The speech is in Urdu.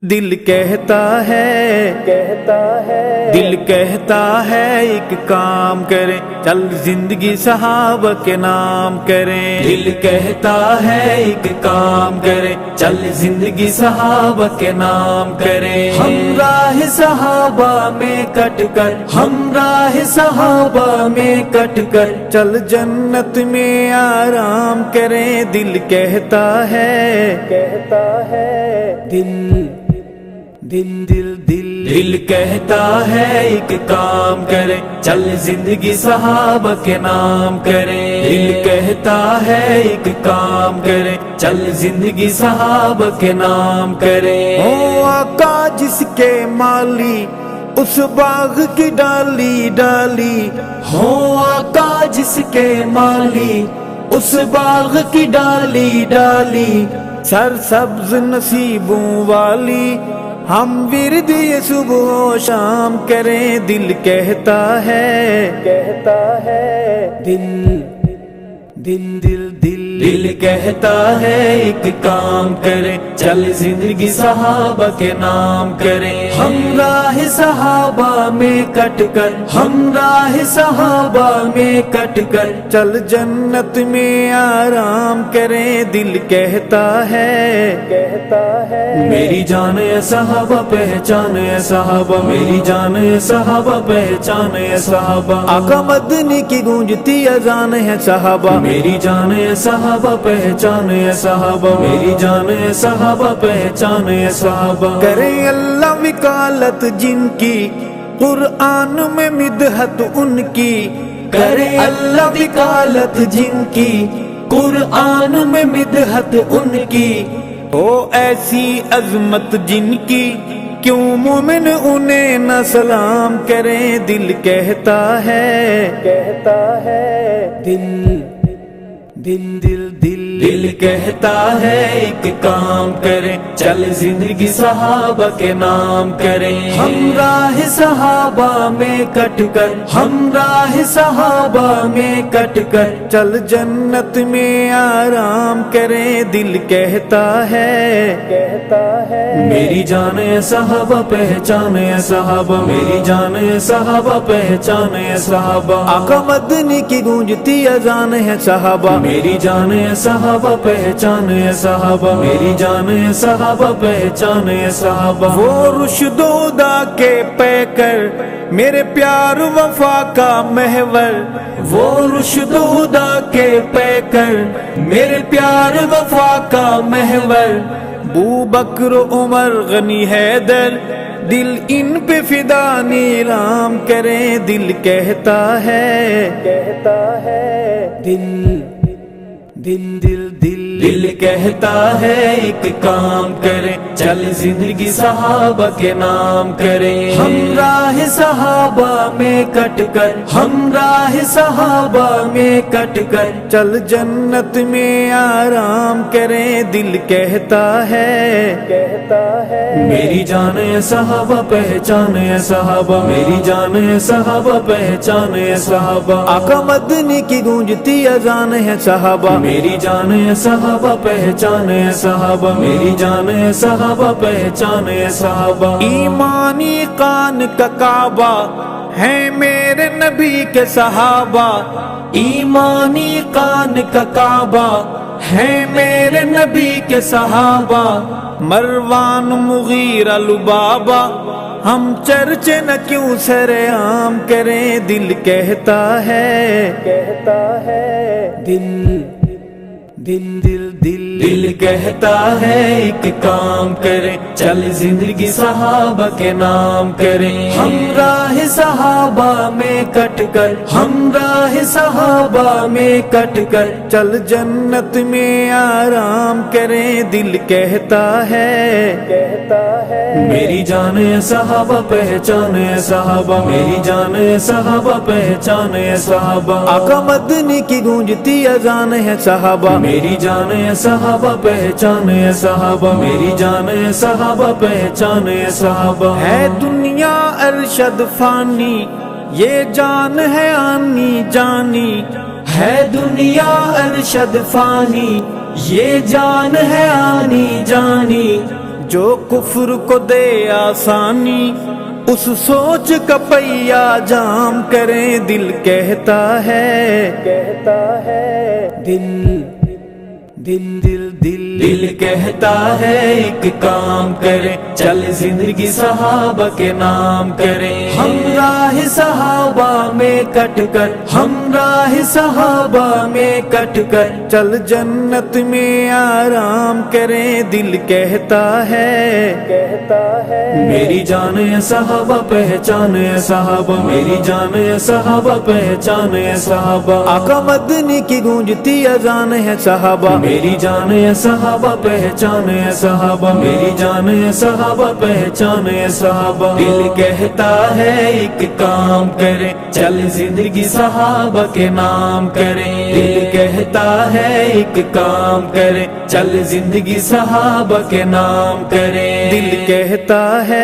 دل کہتا ہے ایک کام کریں، چل زندگی صحابہ کے نام کریں۔ دل کہتا ہے ایک کام کریں، چل زندگی صحابہ کے نام کریں۔ ہمراہ صحابہ میں کٹ کر، ہمراہ صحابہ میں کٹ کر، چل جنت میں آرام کریں۔ دل کہتا ہے دل کہتا ہے ایک کام کریں، چل زندگی صحابہ کے نام کریں۔ دل کہتا ہے ایک کام کریں، چل زندگی صحابہ کے نام کریں۔ او آقا جس کے مالی اس باغ کی ڈالی ڈالی، ہو آقا جس کے مالی اس باغ کی ڈالی ڈالی، سرسبز نصیبوں والی ہم ورد یہ صبح و شام کریں۔ دل کہتا ہے دل کہتا ہے ایک کام کریں، چل زندگی صحابہ کے نام کریں۔ ہمراہ صحابہ میں کٹ کر، ہمراہ صحابہ میں کٹ کر، چل جنت میں آرام کریں۔ دل کہتا ہے میری جان ہے صحابہ پہچان ہے صحابہ، میری جان ہے صحابہ پہچان ہے صحابہ، آقا مدنی کی گونجتی اذان ہے صحابہ، میری جان ہے صحابہ پہچان ہے صحابہ، میری جان ہے صحابہ پہچان ہے صحابہ۔ کریں اللہ وکالت جن کی قرآن میں مدحت ان کی، کریں اللہ وکالت جن کی قرآن میں مدحت ان کی، او ایسی عظمت جن کی کیوں مومن انہیں نہ سلام کریں۔ دل کہتا ہے دل کہتا ہے ایک کام کریں، چل زندگی صحابہ کے نام کریں۔ ہمراہ صحابہ میں کٹ کر، ہمراہ صحابہ میں کٹ کر، چل جنت میں آرام کریں۔ دل کہتا ہے میری جان ہے صحابہ پہچان ہے صحابہ، میری جان ہے صحابہ پہچان ہے صحابہ، آقا مدنی کی گونجتی اذان ہے صحابہ، میری جان ہے صحابہ پہچان ہے صحابہ، میری جان ہے صحابہ پہچان ہے صحابہ۔ وہ رشد و ہدا کے پیکر میرے پیار وفا کا محور، وہ رشد و ہدا کے پیکر میرے پیار وفا کا محور، ابو بکر عمر غنی حیدر دل ان پہ فدا نیلام کریں۔ دل کہتا ہے دل کہتا ہے ایک کام کریں، چل زندگی صحابہ کے نام کریں۔ ہمراہ صحابہ میں کٹ کر، ہمراہ صحابہ میں کٹ کر، چل جنت میں آرام کریں۔ دل کہتا ہے میری جان ہے صحابہ پہچان ہے صحابہ، میری جان ہے صحابہ پہچان ہے صحابہ، آقا مدنی کی گونجتی اذان ہے صحابہ، میری جان ہے صحابہ پہچان ہے صحابہ، میری جان ہے صحابہ پہچان ہے صحابہ۔ ایمانی قان کا کعبہ ہے میرے نبی کے صحابہ، ایمانی قان کا کعبہ ہے میرے نبی کے صحابہ، مروان مغیرہ لبابہ ہم چرچے نہ کیوں سر عام کریں۔ دل کہتا ہے دل کہتا ہے ایک کام کریں، چل زندگی صحابہ کے نام کریں۔ ہمراہ صحابہ میں کٹ کر، ہمراہ صحابہ میں کٹ کر، چل جنت میں آرام کریں۔ دل کہتا ہے میری جان ہے صحابہ پہچان ہے صحابہ، میری جان ہے صحابہ پہچان ہے صحابہ، آقا مدنی کی گونجتی اذان ہے صحابہ، میری جان ہے صحابہ پہچان ہے صحابہ، میری جان ہے صحابہ پہچان ہے صحابہ۔ ہے دنیا ارشد فانی یہ جان ہے آنی جانی، ہے دنیا ارشد فانی یہ جان ہے آنی جانی، جو کفر کو دے آسانی اس سوچ کا پہیا جام کریں، دل کہتا ہے دل کہتا ہے ایک کام کریں، چل زندگی صحابہ کے نام کریں، ہم راہ صحابہ میں کٹ کر، ہم راہ صحابہ میں کٹ کر چل جنت میں آرام کریں، دل کہتا ہے میری جان ہے صحابہ پہچان ہے صحابہ، میری جان ہے صحابہ پہچان ہے صحابہ، آقا مدنی کی گونجتی اذان ہے صحابہ، میری جان ہے صحابہ پہچان ہے صحابہ، میری جان ہے صحابہ پہچان ہے صحابہ، دل کہتا ہے ایک کام کریں، چل زندگی صحابہ کے نام کریں، دل کہتا ہے ایک کام کریں، چل زندگی صحابہ کے نام کریں، دل کہتا ہے